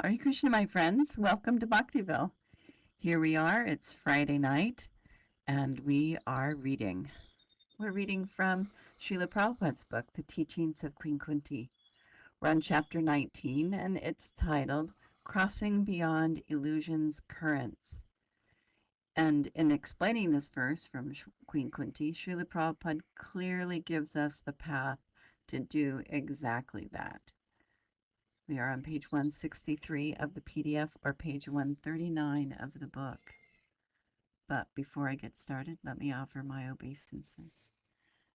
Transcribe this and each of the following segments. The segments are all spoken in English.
Hare Krishna, my friends. Welcome to Bhaktiville. Here we are. It's Friday night, and we are reading. We're reading from Srila Prabhupada's book, The Teachings of Queen Kunti. We're on chapter 19, and it's titled Crossing Beyond Illusion's Currents. And in explaining this verse from Queen Kunti, Srila Prabhupada clearly gives us the path to do exactly that. We are on page 163 of the PDF or page 139 of the book. But before I get started, let me offer my obeisances.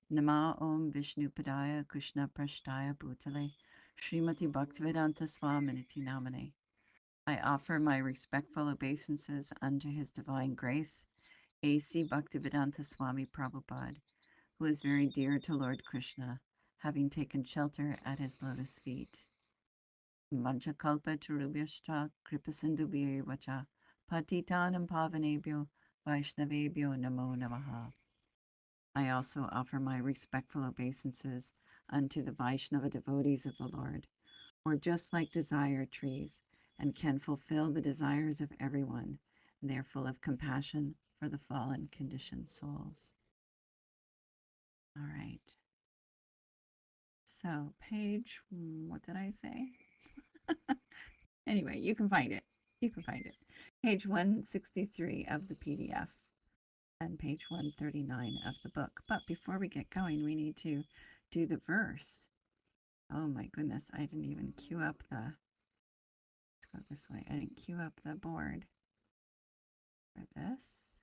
Nama Om Vishnu Padaya Krishna Prashtaya Bhutale Srimati Bhaktivedanta Swaminiti Namane. I offer my respectful obeisances unto His Divine Grace, A.C. Bhaktivedanta Swami Prabhupada, who is very dear to Lord Krishna, having taken shelter at his lotus feet. Manchakalpa Tarubhyashta Kripasindubhye Vacha Patitanam Pavanebhyo Vaishnavebhyo Namo Namaha. I also offer my respectful obeisances unto the Vaishnava devotees of the Lord, who are just like desire trees and can fulfill the desires of everyone, and they are full of compassion for the fallen conditioned souls. All right. So page, what did I say? Anyway, you can find it. Page 163 of the PDF and page 139 of the book. But before we get going, we need to do the verse. Oh my goodness, I didn't even queue up let's go this way. I didn't queue up the board for this.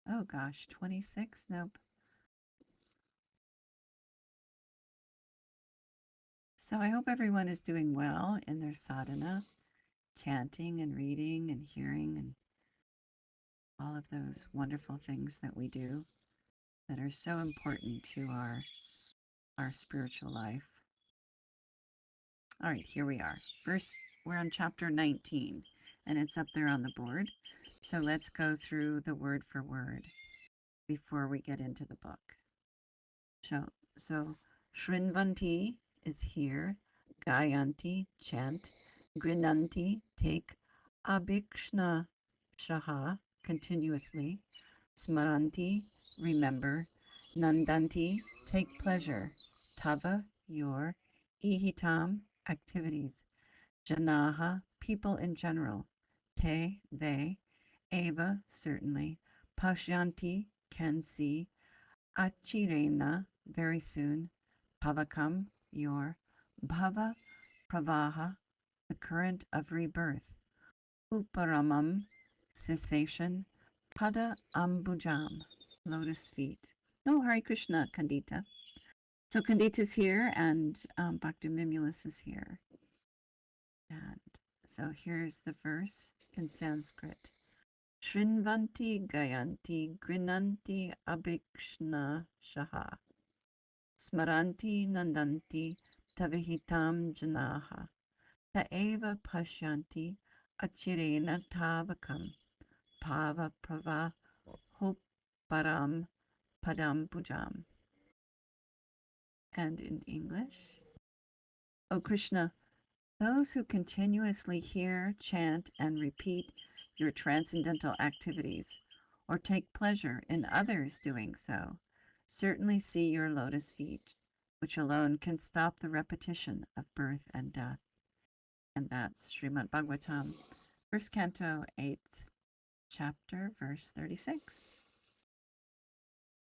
Oh gosh, 26? Nope. So I hope everyone is doing well in their sadhana, chanting and reading and hearing and all of those wonderful things that we do that are so important to our spiritual life. All right, here we are. First, we're on chapter 19, and it's up there on the board. So let's go through the word for word before we get into the book. So Shrinvanti is here, Gayanti, chant, Grinanti, take, Abhikshna Shaha, continuously, Smaranti, remember, Nandanti, take pleasure, Tava, your, Ihitam, activities, Janaha, people in general, Te, they, Eva, certainly, Pashyanti, can see, Achirena, very soon, Pavakam, your, Bhava, Pravaha, the current of rebirth, Uparamam, cessation, Pada Ambujam, lotus feet. Oh, Hare Krishna, Kandita. So Kandita's here and Bhaktiville is here. And so here's the verse in Sanskrit. Shrinvanti Gayanti Grinanti Abhikshna Shaha Smaranti Nandanti Tavihitam Janaha Taeva Pashyanti Achirena Tavakam Pava Prava Hoparam Padam Pujam. And in English, O Krishna, those who continuously hear, chant, and repeat your transcendental activities, or take pleasure in others doing so, certainly see your lotus feet, which alone can stop the repetition of birth and death. And that's Srimad Bhagavatam, 1st Canto, 8th chapter, verse 36.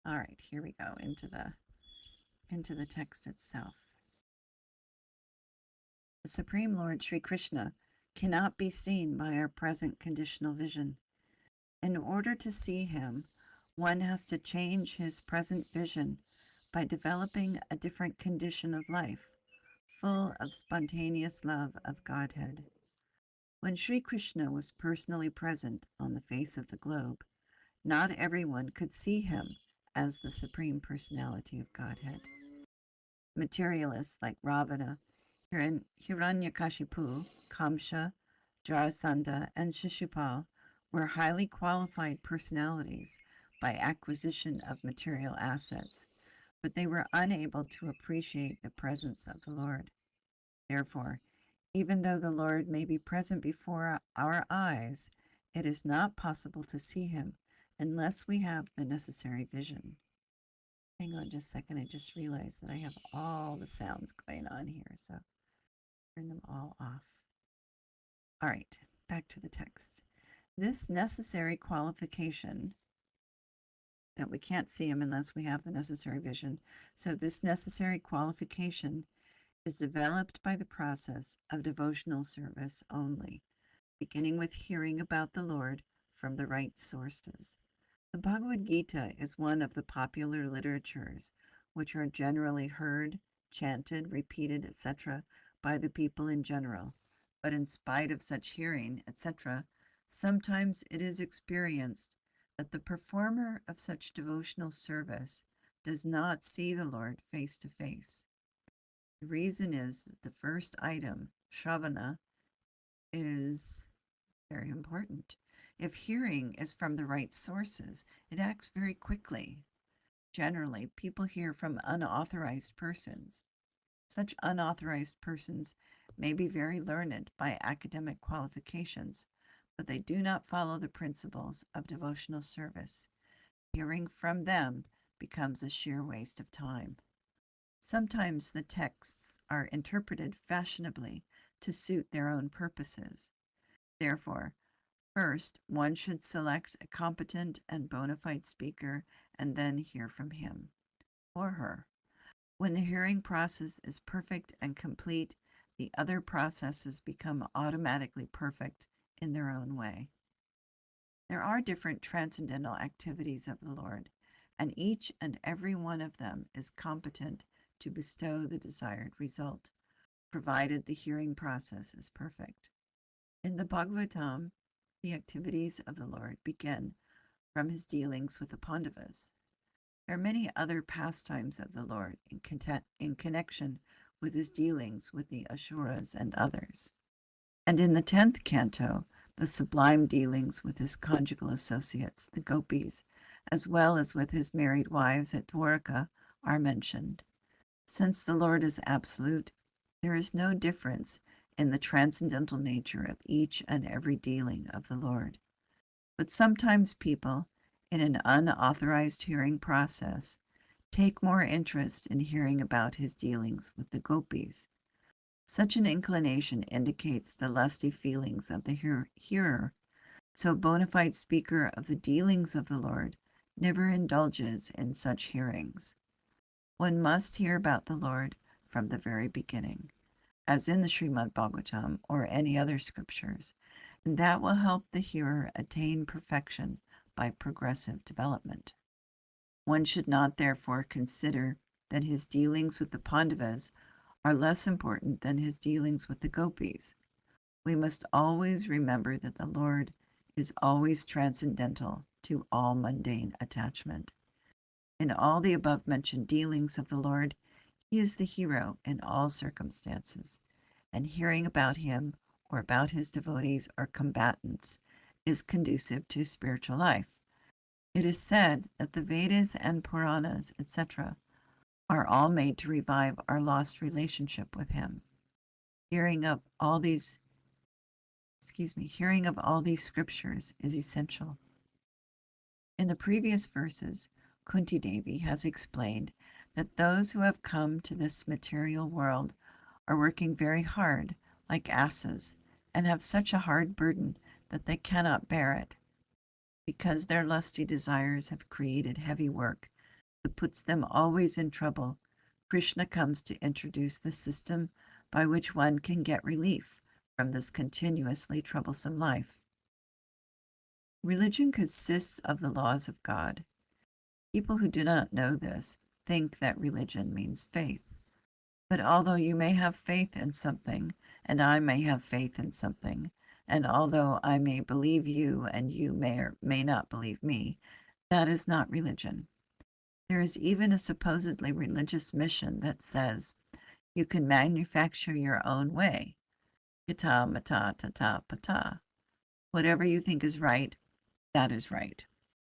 All right, here we go into the text itself. The Supreme Lord Sri Krishna cannot be seen by our present conditional vision. In order to see him, one has to change his present vision by developing a different condition of life, full of spontaneous love of Godhead. When Sri Krishna was personally present on the face of the globe, not everyone could see him as the Supreme Personality of Godhead. Materialists like Ravana, Hiranyakashipu, Kamsa, Jarasandha, and Shishupal were highly qualified personalities by acquisition of material assets, but they were unable to appreciate the presence of the Lord. Therefore, even though the Lord may be present before our eyes, it is not possible to see him unless we have the necessary vision. Hang on just a second. I just realized that I have all the sounds going on here, so turn them all off. All right, back to the text. This necessary qualification that we can't see him unless we have the necessary vision. So this necessary qualification is developed by the process of devotional service only, beginning with hearing about the Lord from the right sources. The Bhagavad Gita is one of the popular literatures which are generally heard, chanted, repeated, etc., by the people in general. But in spite of such hearing, etc., sometimes it is experienced that the performer of such devotional service does not see the Lord face to face. The reason is that the first item, Shravana, is very important. If hearing is from the right sources, it acts very quickly. Generally, people hear from unauthorized persons. Such unauthorized persons may be very learned by academic qualifications, but they do not follow the principles of devotional service. Hearing from them becomes a sheer waste of time. Sometimes the texts are interpreted fashionably to suit their own purposes. Therefore, first, one should select a competent and bona fide speaker and then hear from him or her. When the hearing process is perfect and complete, the other processes become automatically perfect in their own way. There are different transcendental activities of the Lord, and each and every one of them is competent to bestow the desired result, provided the hearing process is perfect. In the Bhagavatam, the activities of the Lord begin from his dealings with the Pandavas. There are many other pastimes of the Lord in connection with his dealings with the Asuras and others. And in the 10th canto, the sublime dealings with his conjugal associates, the gopis, as well as with his married wives at Dwarka, are mentioned. Since the Lord is absolute, there is no difference in the transcendental nature of each and every dealing of the Lord. But sometimes people, in an unauthorized hearing process, take more interest in hearing about his dealings with the gopis. Such an inclination indicates the lusty feelings of the hearer, so a bona fide speaker of the dealings of the Lord never indulges in such hearings. One must hear about the Lord from the very beginning, as in the Srimad Bhagavatam or any other scriptures, and that will help the hearer attain perfection by progressive development. One should not therefore consider that his dealings with the Pandavas are less important than his dealings with the gopis. We must always remember that the Lord is always transcendental to all mundane attachment. In all the above-mentioned dealings of the Lord, he is the hero in all circumstances, and hearing about him or about his devotees or combatants is conducive to spiritual life. It is said that the Vedas and Puranas, etc., are all made to revive our lost relationship with him. Hearing of all these scriptures is essential. In the previous verses, Kunti Devi has explained that those who have come to this material world are working very hard, like asses, and have such a hard burden that they cannot bear it. Because their lusty desires have created heavy work that puts them always in trouble, Krishna comes to introduce the system by which one can get relief from this continuously troublesome life. Religion consists of the laws of God. People who do not know this think that religion means faith. But although you may have faith in something, and I may have faith in something, and although I may believe you and you may or may not believe me, that is not religion. There is even a supposedly religious mission that says you can manufacture your own way. Yata mata tata pata. Whatever you think is right, that is right.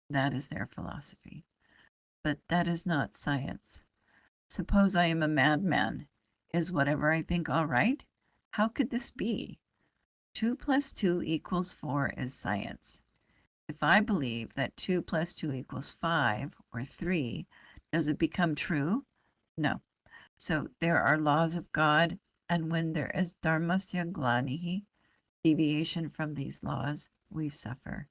That is their philosophy. But that is not science. Suppose I am a madman. Is whatever I think all right? How could this be? 2 plus 2 equals 4 is science. If I believe that 2 plus 2 equals 5 or 3, does it become true? No. So there are laws of God, and when there is dharmasya glanihi, deviation from these laws, we suffer.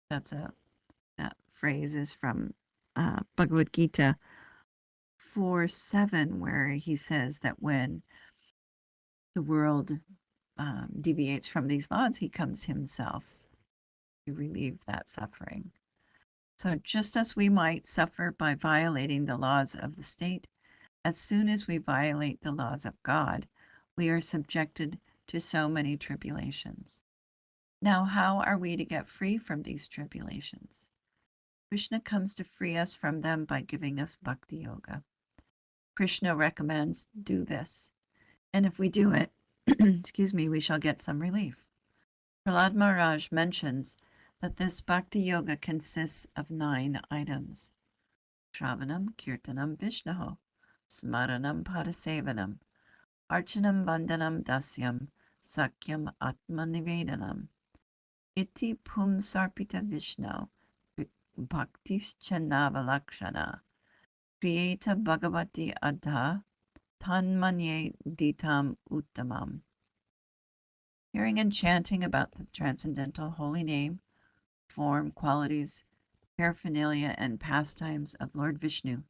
That phrase is from Bhagavad Gita 4:7, where he says that when the world deviates from these laws, he comes himself to relieve that suffering. So just as we might suffer by violating the laws of the state, as soon as we violate the laws of God, we are subjected to so many tribulations. Now, how are we to get free from these tribulations? Krishna comes to free us from them by giving us bhakti yoga. Krishna recommends, do this. And if we do it, we shall get some relief. Prahlad Maharaj mentions that this bhakti yoga consists of 9 items. Shravanam, Kirtanam, Vishnaho, Smaranam, Padasevanam, Archanam, Vandanam, Dasyam, Sakyam, Atmanivedanam, Iti Pum Sarpita Vishno, Bhaktischanavalakshana, Kriyeta Bhagavati Adha, Tanmanye Ditam Uttamam. Hearing and chanting about the transcendental holy name, form, qualities, paraphernalia, and pastimes of Lord Vishnu,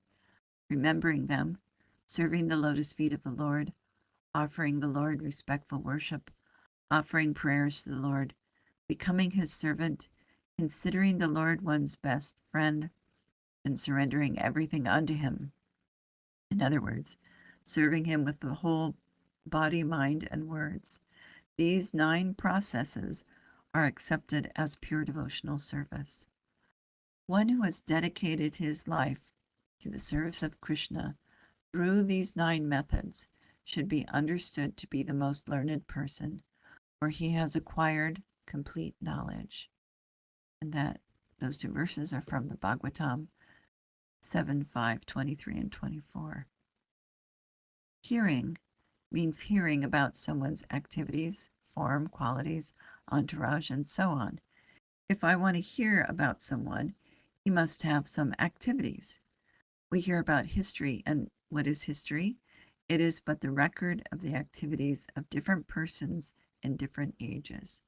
remembering them, serving the lotus feet of the Lord, offering the Lord respectful worship, offering prayers to the Lord, becoming his servant, considering the Lord one's best friend, and surrendering everything unto him. In other words, serving him with the whole body, mind, and words. These 9 processes are accepted as pure devotional service. One who has dedicated his life to the service of Krishna through these 9 methods should be understood to be the most learned person, for he has acquired complete knowledge. And that those 2 verses are from the Bhagavatam 7:5, 23 and 24. Hearing means hearing about someone's activities, form, qualities, entourage, and so on. If I want to hear about someone, he must have some activities. We hear about history, and what is history? It is but the record of the activities of different persons in different ages.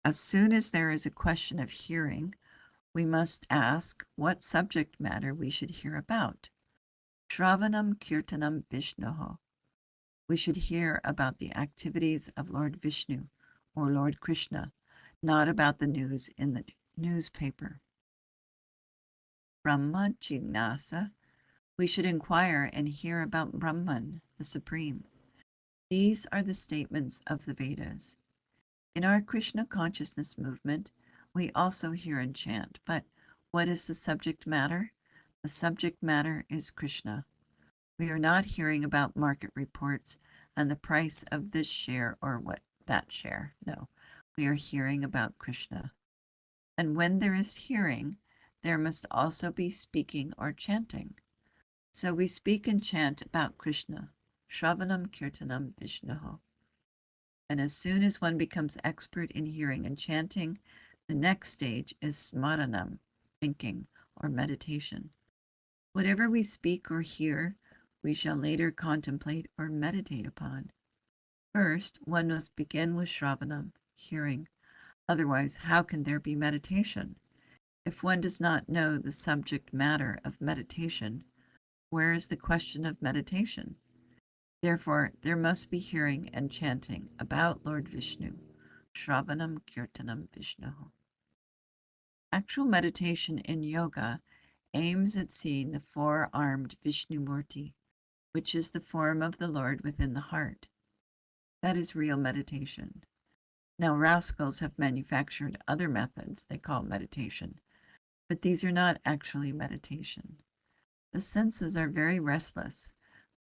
As soon as there is a question of hearing, we must ask what subject matter we should hear about. Shravanam Kirtanam Vishnoho. We should hear about the activities of Lord Vishnu or Lord Krishna, not about the news in the newspaper. Brahma Jignasa. We should inquire and hear about Brahman, the Supreme. These are the statements of the Vedas. In our Krishna consciousness movement, we also hear and chant, but what is the subject matter? The subject matter is Krishna. We are not hearing about market reports and the price of this share or what that share. No, we are hearing about Krishna. And when there is hearing, there must also be speaking or chanting. So we speak and chant about Krishna, Shravanam Kirtanam Vishnaho. And as soon as one becomes expert in hearing and chanting, the next stage is smaranam, thinking or meditation. Whatever we speak or hear, we shall later contemplate or meditate upon. First, one must begin with Shravanam, hearing. Otherwise, how can there be meditation? If one does not know the subject matter of meditation, where is the question of meditation? Therefore, there must be hearing and chanting about Lord Vishnu, Shravanam Kirtanam Vishnu. Actual meditation in yoga aims at seeing the 4-armed Vishnu Murti, which is the form of the Lord within the heart. That is real meditation. Now, rascals have manufactured other methods they call meditation, but these are not actually meditation. The senses are very restless,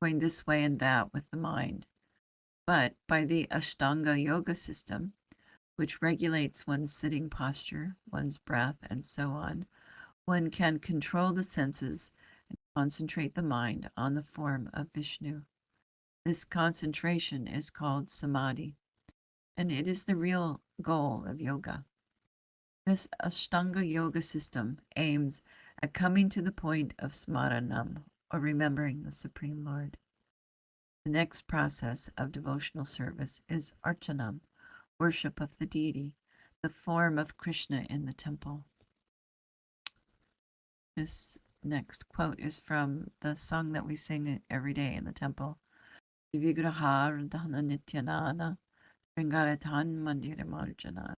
going this way and that with the mind. But by the Ashtanga yoga system, which regulates one's sitting posture, one's breath, and so on, one can control the senses Concentrate the mind on the form of Vishnu. This concentration is called samadhi, and it is the real goal of yoga. This Ashtanga yoga system aims at coming to the point of smaranam, or remembering the Supreme Lord. The next process of devotional service is archanam, worship of the deity, the form of Krishna in the temple. This next quote is from the song that we sing every day in the temple. Vigrahar Dhana Nityanana Ringaratan Mandiramarjana.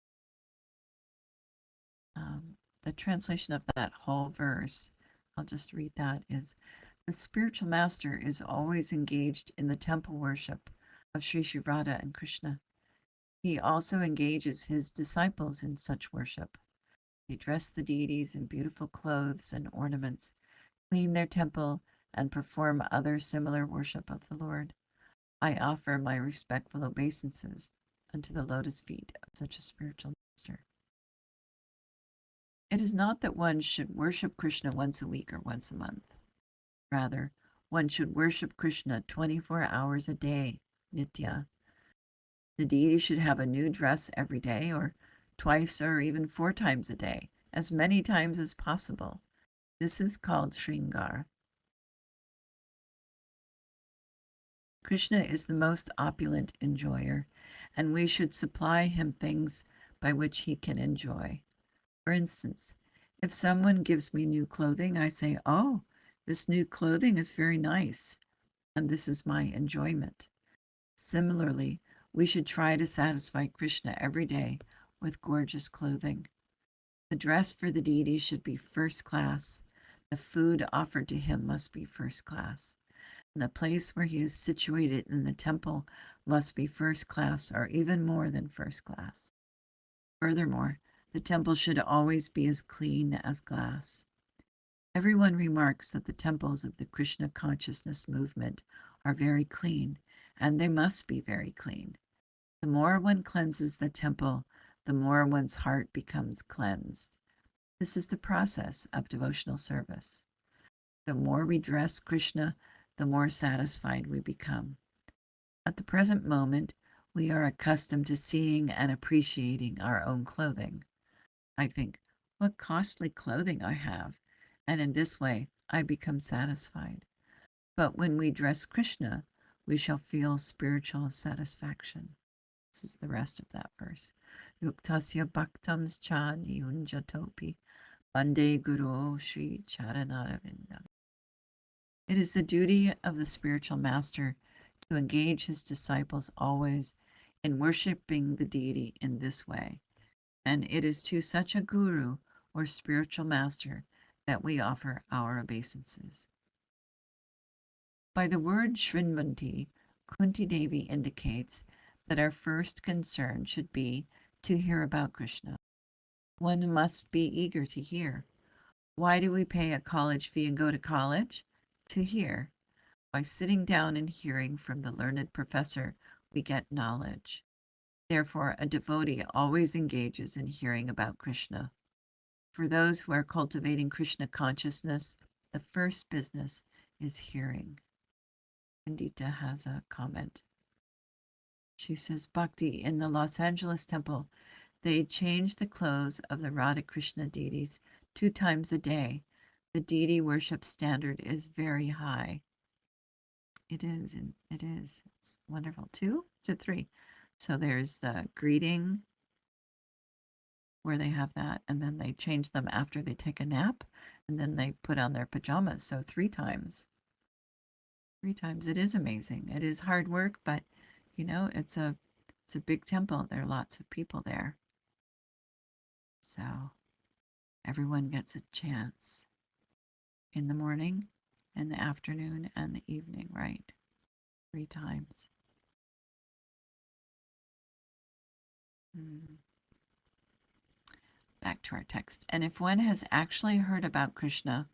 The translation of that whole verse, I'll just read that, is the spiritual master is always engaged in the temple worship of Sri Sri Radha and Krishna. He also engages his disciples in such worship. They dress the deities in beautiful clothes and ornaments, clean their temple, and perform other similar worship of the Lord. I offer my respectful obeisances unto the lotus feet of such a spiritual master. It is not that one should worship Krishna once a week or once a month. Rather, one should worship Krishna 24 hours a day, nitya. The deity should have a new dress every day, or twice or even 4 times a day, as many times as possible. This is called Shringar. Krishna is the most opulent enjoyer, and we should supply him things by which he can enjoy. For instance, if someone gives me new clothing, I say, "Oh, this new clothing is very nice, and this is my enjoyment." Similarly, we should try to satisfy Krishna every day with gorgeous clothing. The dress for the deity should be first class. The food offered to him must be first class. And the place where he is situated in the temple must be first class, or even more than first class. Furthermore, the temple should always be as clean as glass. Everyone remarks that the temples of the Krishna consciousness movement are very clean, and they must be very clean. The more one cleanses the temple, the more one's heart becomes cleansed. This is the process of devotional service. The more we dress Krishna, the more satisfied we become. At the present moment, we are accustomed to seeing and appreciating our own clothing. I think, what costly clothing I have, and in this way I become satisfied. But when we dress Krishna, we shall feel spiritual satisfaction. This is the rest of that verse. Yuktasya bhaktams cha niyunjatopi bande guru shri charanaravinda. It is the duty of the spiritual master to engage his disciples always in worshiping the deity in this way. And it is to such a guru or spiritual master that we offer our obeisances. By the word Shrinvanti, Kunti Devi indicates that our first concern should be to hear about Krishna. One must be eager to hear. Why do we pay a college fee and go to college? To hear. By sitting down and hearing from the learned professor, we get knowledge. Therefore, a devotee always engages in hearing about Krishna. For those who are cultivating Krishna consciousness, the first business is hearing. Pandita has a comment. She says, Bhakti, in the Los Angeles temple, they change the clothes of the Radha Krishna deities 2 times a day. The deity worship standard is very high. It is, and it is. It's wonderful. 2 to 3. So there's the greeting where they have that, and then they change them after they take a nap, and then they put on their pajamas. So 3 times. 3 times. It is amazing. It is hard work, but it's a big temple. There are lots of people there. So everyone gets a chance in the morning, in the afternoon, and the evening, right? 3 times. Back to our text. And if one has actually heard about Krishna,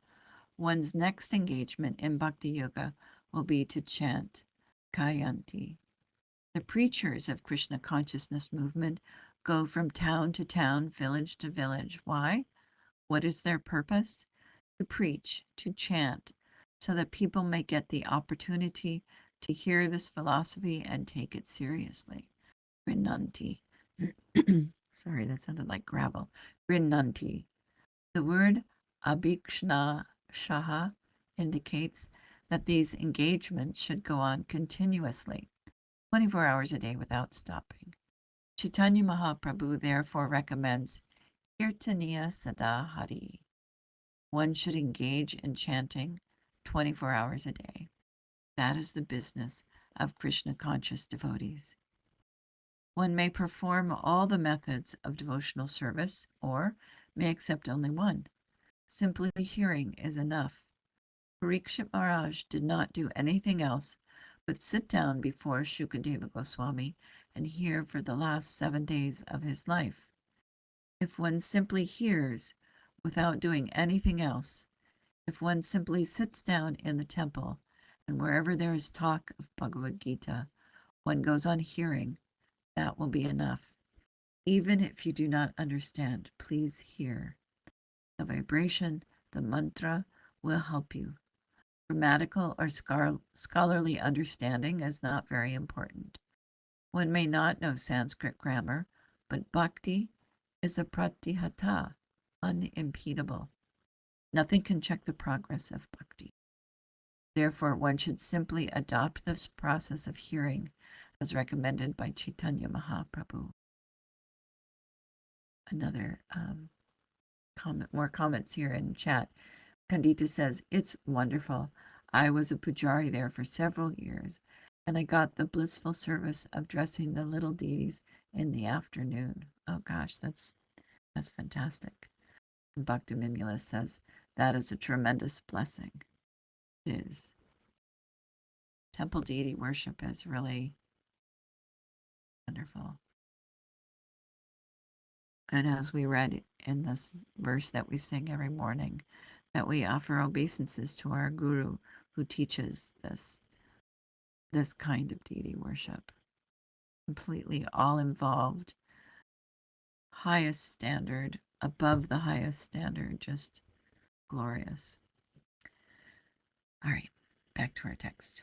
one's next engagement in Bhakti Yoga will be to chant Kayanti. The preachers of Krishna consciousness movement go from town to town, village to village. Why? What is their purpose? To preach, to chant, so that people may get the opportunity to hear this philosophy and take it seriously. Grinanti. Sorry, that sounded like gravel. Grinanti. The word abhikshna shaha indicates that these engagements should go on continuously, 24 hours a day without stopping. Chaitanya Mahaprabhu therefore recommends Kirtaniya Sada Hari. One should engage in chanting 24 hours a day. That is the business of Krishna conscious devotees. One may perform all the methods of devotional service or may accept only one. Simply hearing is enough. Parikshit Maharaj did not do anything else but sit down before Shukadeva Goswami and hear for the last 7 days of his life. If one simply hears without doing anything else, if one simply sits down in the temple and wherever there is talk of Bhagavad Gita, one goes on hearing, that will be enough. Even if you do not understand, please hear. The vibration, the mantra will help you. Grammatical or scholarly understanding is not very important. One may not know Sanskrit grammar, but bhakti is a pratihata, unimpedable. Nothing can check the progress of bhakti. Therefore, one should simply adopt this process of hearing as recommended by Chaitanya Mahaprabhu. Another comment, more comments here in chat. Kandita says, it's wonderful. I was a pujari there for several years, and I got the blissful service of dressing the little deities in the afternoon. Oh gosh, that's fantastic. And Bhakti Mimula says, that is a tremendous blessing. It is. Temple deity worship is really wonderful. And as we read in this verse that we sing every morning, that we offer obeisances to our guru who teaches this kind of deity worship. Completely all involved, highest standard, above the highest standard, just glorious. All right, back to our text.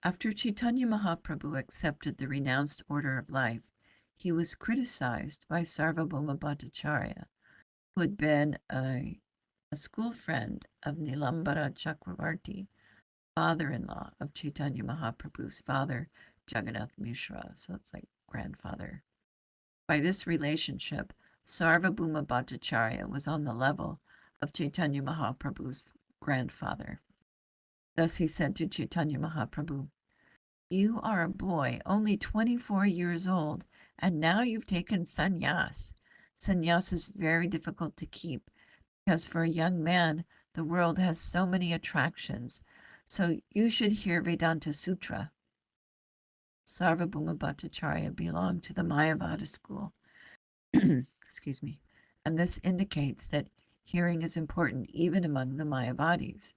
After Chaitanya Mahaprabhu accepted the renounced order of life, he was criticized by Sarvabhauma Bhattacharya, who had been a school friend of Nilambara Chakravarti, father-in-law of Chaitanya Mahaprabhu's father, Jagannath Mishra. So it's like grandfather. By this relationship, Sarvabhauma Bhattacharya was on the level of Chaitanya Mahaprabhu's grandfather. Thus he said to Chaitanya Mahaprabhu, you are a boy, only 24 years old, and now you've taken sannyas. Sannyas is very difficult to keep because for a young man, the world has so many attractions. So you should hear Vedanta Sutra. Sarvabhauma Bhattacharya belonged to the Mayavada school. Excuse me. And this indicates that hearing is important even among the Mayavadis,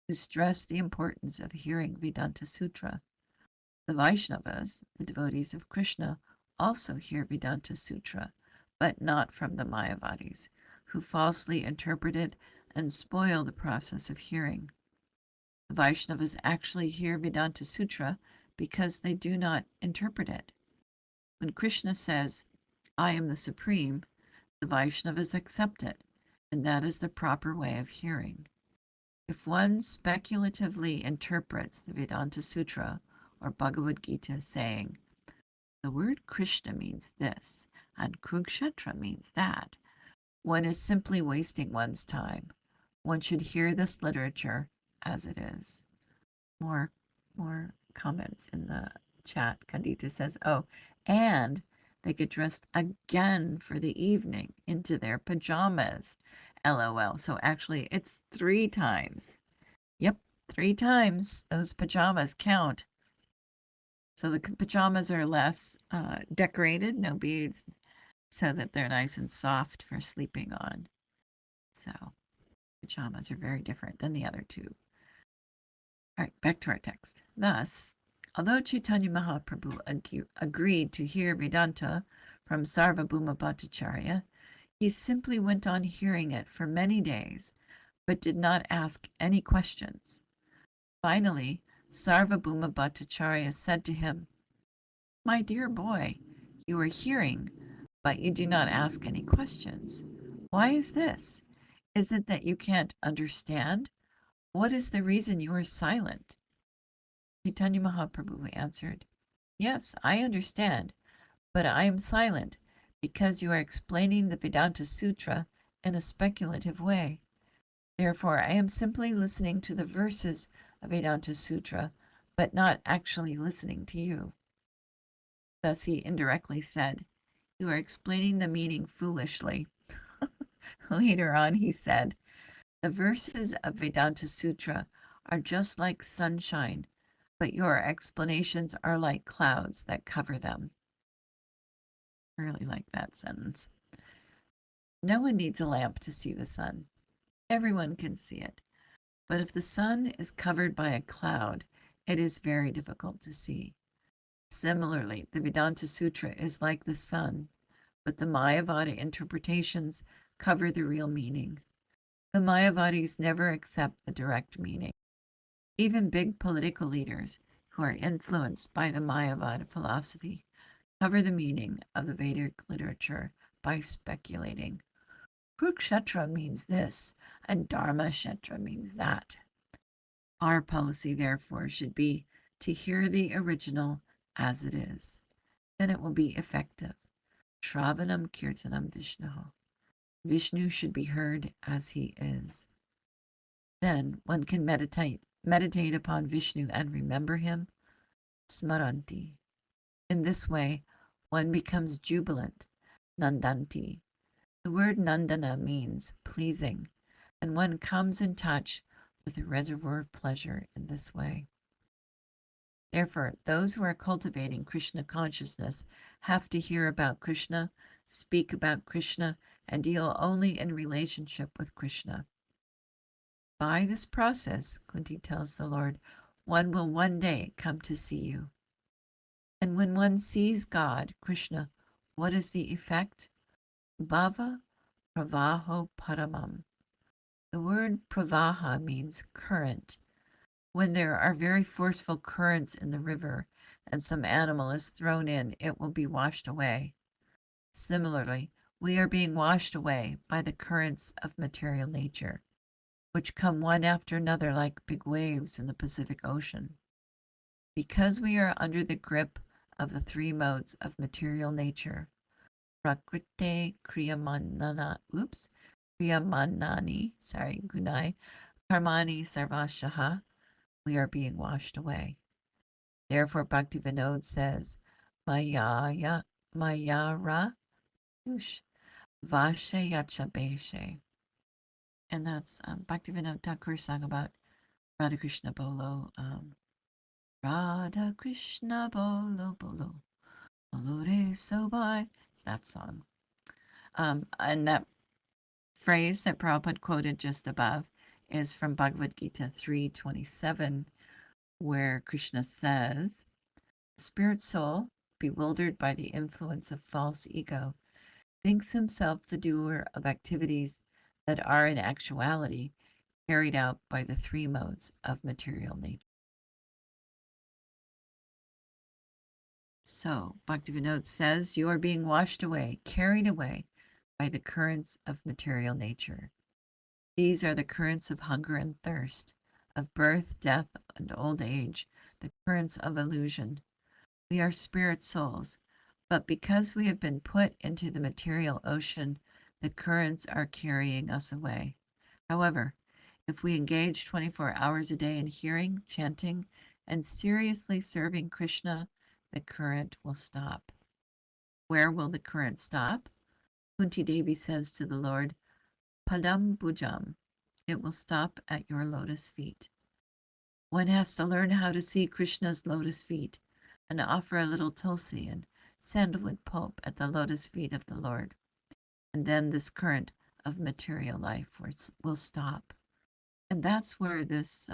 who stress the importance of hearing Vedanta Sutra. The Vaishnavas, the devotees of Krishna, also hear Vedanta Sutra, but not from the Mayavadis, who falsely interpret it and spoil the process of hearing. The Vaishnavas actually hear Vedanta Sutra because they do not interpret it. When Krishna says, I am the Supreme, the Vaishnavas accept it, and that is the proper way of hearing. If one speculatively interprets the Vedanta Sutra or Bhagavad Gita saying, the word Krishna means this, and Kurukshetra means that, one is simply wasting one's time. One should hear this literature as it is. More comments in the chat. Kandita says, oh, and they get dressed again for the evening into their pajamas. LOL. So actually it's 3 times. Yep, 3 times those pajamas count. So the pajamas are less decorated, no beads, so that they're nice and soft for sleeping on. So pajamas are very different than the other 2. All right, back to our text. Thus, although Chaitanya Mahaprabhu agreed to hear Vedanta from Sarvabhauma Bhattacharya, he simply went on hearing it for many days, but did not ask any questions. Finally, Sarvabhuma Bhattacharya said to him, "My dear boy, you are hearing, but you do not ask any questions. Why is this? Is it that you can't understand? What is the reason you are silent?" Chaitanya Mahaprabhu answered, "Yes, I understand, but I am silent because you are explaining the Vedanta Sutra in a speculative way. Therefore, I am simply listening to the verses of Vedanta Sutra, but not actually listening to you." Thus he indirectly said, "You are explaining the meaning foolishly." Later on, he said, "The verses of Vedanta Sutra are just like sunshine, but your explanations are like clouds that cover them." I really like that sentence. No one needs a lamp to see the sun. Everyone can see it. But if the sun is covered by a cloud, it is very difficult to see. Similarly, the Vedanta Sutra is like the sun, but the Mayavada interpretations cover the real meaning. The Mayavadis never accept the direct meaning. Even big political leaders who are influenced by the Mayavada philosophy cover the meaning of the Vedic literature by speculating. Kurukshetra means this, and Dharmakshetra means that. Our policy, therefore, should be to hear the original as it is. Then it will be effective. Shravanam Kirtanam Vishnu. Vishnu should be heard as he is. Then one can meditate upon Vishnu and remember him. Smaranti. In this way, one becomes jubilant. Nandanti. The word Nandana means pleasing, and one comes in touch with the reservoir of pleasure in this way. Therefore, those who are cultivating Krishna consciousness have to hear about Krishna, speak about Krishna, and deal only in relationship with Krishna. By this process, Kunti tells the Lord, one will one day come to see you. And when one sees God, Krishna, what is the effect? Bhava pravaho paramam. The word pravaha means current. When there are very forceful currents in the river and some animal is thrown in, it will be washed away. Similarly, we are being washed away by the currents of material nature, which come one after another like big waves in the Pacific Ocean. Because we are under the grip of the three modes of material nature, Prakriti Kriyamanani, Gunai, Karmani Sarvashaha, we are being washed away. Therefore, Bhaktivinoda says, Mayara Vashayacha Beshe. And that's Bhaktivinoda Thakur song about Radha Krishna Bolo. Radha Krishna Bolo Bolo, Bolo Re Sobai. It's that song. And that phrase that Prabhupada quoted just above is from Bhagavad Gita 3:27, where Krishna says, "The spirit soul, bewildered by the influence of false ego, thinks himself the doer of activities that are in actuality carried out by the three modes of material nature." So, Bhaktivinoda says, you are being washed away, carried away by the currents of material nature. These are the currents of hunger and thirst, of birth, death, and old age, the currents of illusion. We are spirit souls, but because we have been put into the material ocean, the currents are carrying us away. However, if we engage 24 hours a day in hearing, chanting, and seriously serving Krishna, the current will stop. Where will the current stop? Kunti Devi says to the Lord, Padam Bhujam, it will stop at your lotus feet. One has to learn how to see Krishna's lotus feet and offer a little tulsi and sandalwood pulp at the lotus feet of the Lord. And then this current of material life will stop. And that's where this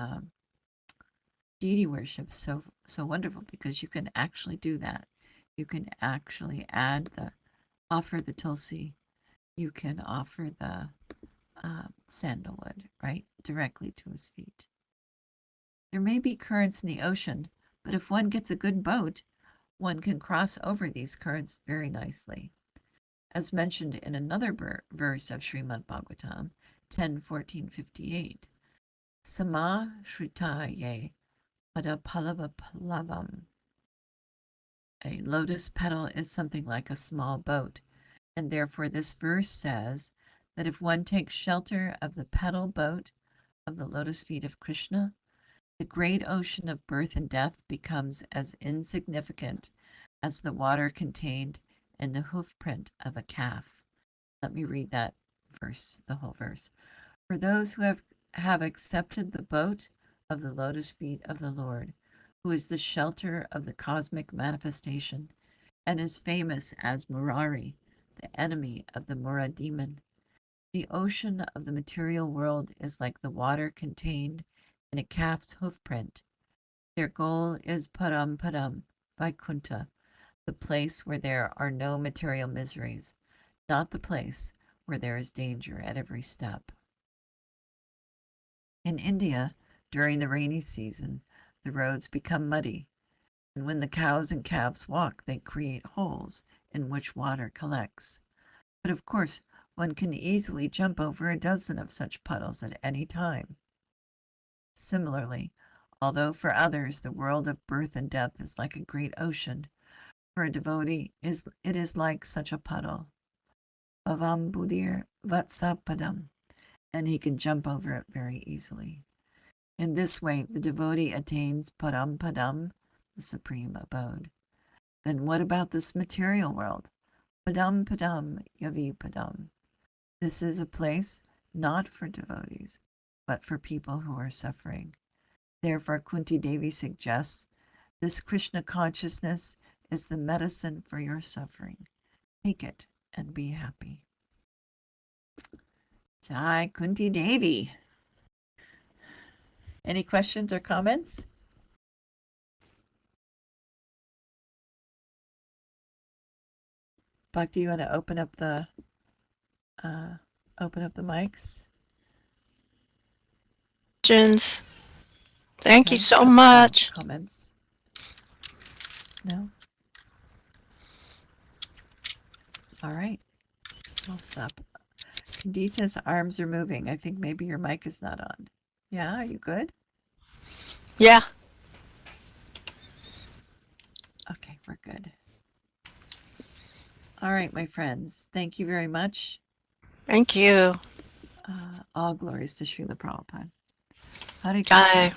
deity worship is so wonderful, because you can actually do that. You can actually offer the tulsi. You can offer the sandalwood, right, directly to his feet. There may be currents in the ocean, but if one gets a good boat, one can cross over these currents very nicely. As mentioned in another verse of Srimad Bhagavatam 10:14-58, Sama Shritaye Padapalava Palavam. A lotus petal is something like a small boat, and therefore this verse says that if one takes shelter of the petal boat of the lotus feet of Krishna, the great ocean of birth and death becomes as insignificant as the water contained in the hoofprint of a calf. Let me read that verse, the whole verse. For those who have accepted the boat of the lotus feet of the Lord, who is the shelter of the cosmic manifestation, and is famous as Murari, the enemy of the Mura demon. The ocean of the material world is like the water contained in a calf's hoofprint. Their goal is Param Padam, Vaikuntha, the place where there are no material miseries, not the place where there is danger at every step. In India, during the rainy season, the roads become muddy, and when the cows and calves walk, they create holes in which water collects. But of course, one can easily jump over a dozen of such puddles at any time. Similarly, although for others the world of birth and death is like a great ocean, for a devotee it is like such a puddle. Bhavam budir vatsapadam, and he can jump over it very easily. In this way, the devotee attains Param Padam, the supreme abode. Then what about this material world? Padam Padam Yavi Padam. This is a place not for devotees, but for people who are suffering. Therefore, Kunti Devi suggests, this Krishna consciousness is the medicine for your suffering. Take it and be happy. Jai Kunti Devi. Any questions or comments? Bhakti, you want to open up the mics? Thank you so much. Comments? No? All right. I'll stop. Kandita's arms are moving. I think maybe your mic is not on. Yeah, are you good? Yeah. Okay, we're good. All right, my friends. Thank you very much. Thank you. All glories to Srila Prabhupada. Hare Krishna. Bye.